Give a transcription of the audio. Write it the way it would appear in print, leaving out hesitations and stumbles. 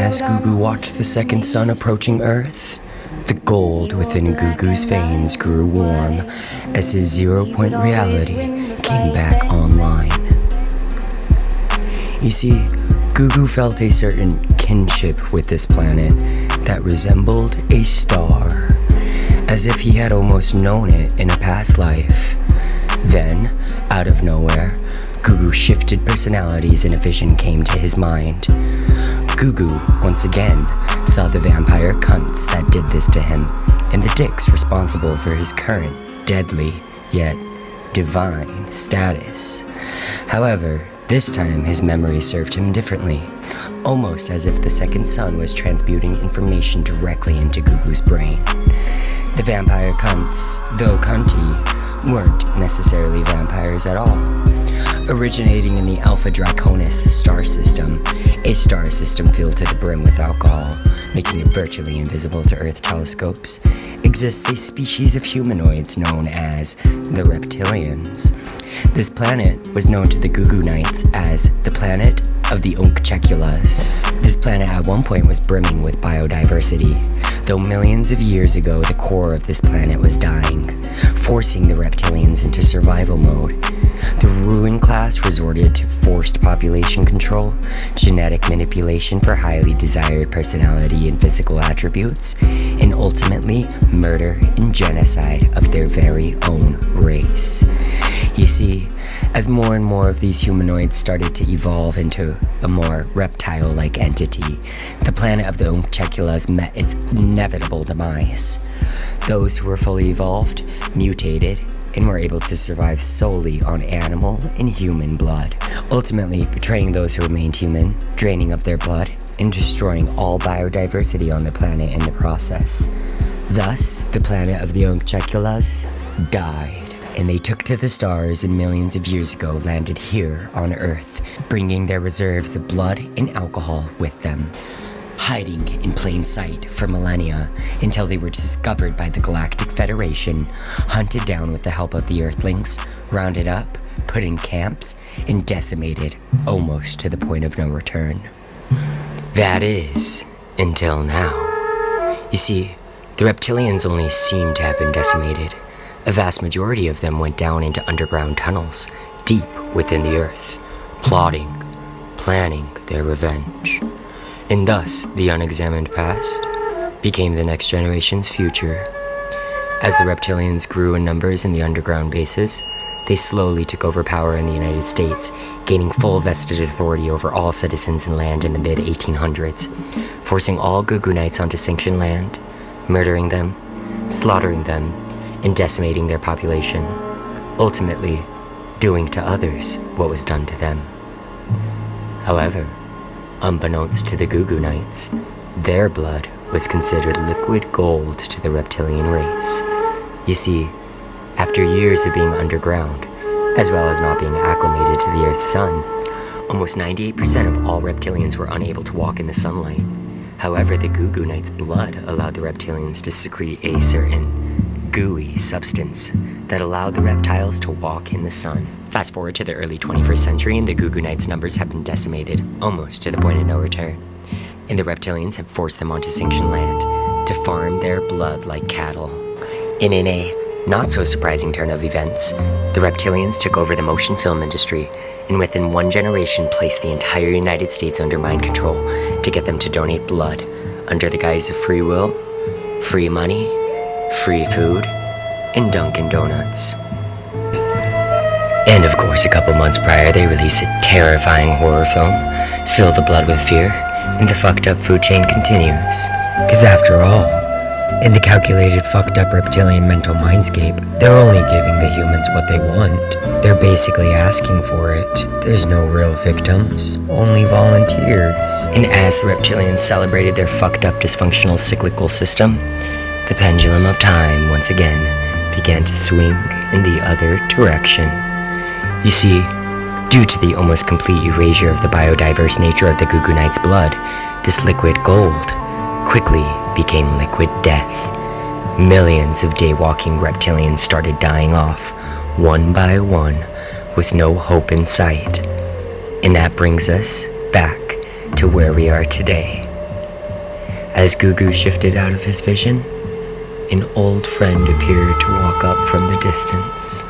As Goo Goo watched the second sun approaching Earth, the gold within Goo Goo's veins grew warm as his 0-point reality came back online. You see, Goo Goo felt a certain kinship with this planet that resembled a star, as if he had almost known it in a past life. Then, out of nowhere, Goo Goo shifted personalities and a vision came to his mind. Goo Goo, once again, saw the vampire cunts that did this to him, and the dicks responsible for his current, deadly, yet divine status. However, this time his memory served him differently, almost as if the second sun was transmuting information directly into Goo Goo's brain. The vampire cunts, though cunty, weren't necessarily vampires at all. Originating in the Alpha Draconis star system, a star system filled to the brim with alcohol, making it virtually invisible to Earth telescopes, exists a species of humanoids known as the Reptilians. This planet was known to the Goo Goo Knights as the planet of the Unkcheculas. This planet at one point was brimming with biodiversity, though millions of years ago the core of this planet was dying, forcing the Reptilians into survival mode. The ruling class resorted to forced population control, genetic manipulation for highly desired personality and physical attributes, and ultimately murder and genocide of their very own race. You see, as more and more of these humanoids started to evolve into a more reptile-like entity, the planet of the Unkcheculas met its inevitable demise. Those who were fully evolved mutated and were able to survive solely on animal and human blood, ultimately betraying those who remained human, draining of their blood, and destroying all biodiversity on the planet in the process. Thus, the planet of the Unkcheculas died, and they took to the stars and millions of years ago landed here on Earth, bringing their reserves of blood and alcohol with them, hiding in plain sight for millennia until they were discovered by the Galactic Federation, hunted down with the help of the Earthlings, rounded up, put in camps, and decimated almost to the point of no return. That is, until now. You see, the Reptilians only seem to have been decimated. A vast majority of them went down into underground tunnels, deep within the Earth, plotting, planning their revenge. And thus, the unexamined past became the next generation's future. As the Reptilians grew in numbers in the underground bases, they slowly took over power in the United States, gaining full vested authority over all citizens and land in the mid-1800s, forcing all Goo Goo Knights onto sanctioned land, murdering them, slaughtering them, and decimating their population, ultimately doing to others what was done to them. However, unbeknownst to the Goo Goo Knights, their blood was considered liquid gold to the reptilian race. You see, after years of being underground, as well as not being acclimated to the Earth's sun, almost 98% of all reptilians were unable to walk in the sunlight. However, the Goo Goo Knights' blood allowed the reptilians to secrete a certain gooey substance that allowed the reptiles to walk in the sun. Fast forward to the early 21st century and the Goo Goo Knights' numbers have been decimated, almost to the point of no return. And the reptilians have forced them onto sanctioned land to farm their blood like cattle. And in a not-so-surprising turn of events, the reptilians took over the motion film industry and within one generation placed the entire United States under mind control to get them to donate blood under the guise of free will, free money, free food, and Dunkin' Donuts. And of course, a couple months prior, they released a terrifying horror film, Fill the Blood with Fear, and the fucked up food chain continues. Cause after all, in the calculated fucked up reptilian mental mindscape, they're only giving the humans what they want. They're basically asking for it. There's no real victims, only volunteers. And as the reptilians celebrated their fucked up dysfunctional cyclical system, the pendulum of time once again began to swing in the other direction. You see, due to the almost complete erasure of the biodiverse nature of the Goo Goo Knights' blood, this liquid gold quickly became liquid death. Millions of day-walking reptilians started dying off, one by one, with no hope in sight. And that brings us back to where we are today, As Goo Goo shifted out of his vision, an old friend appeared to walk up from the distance.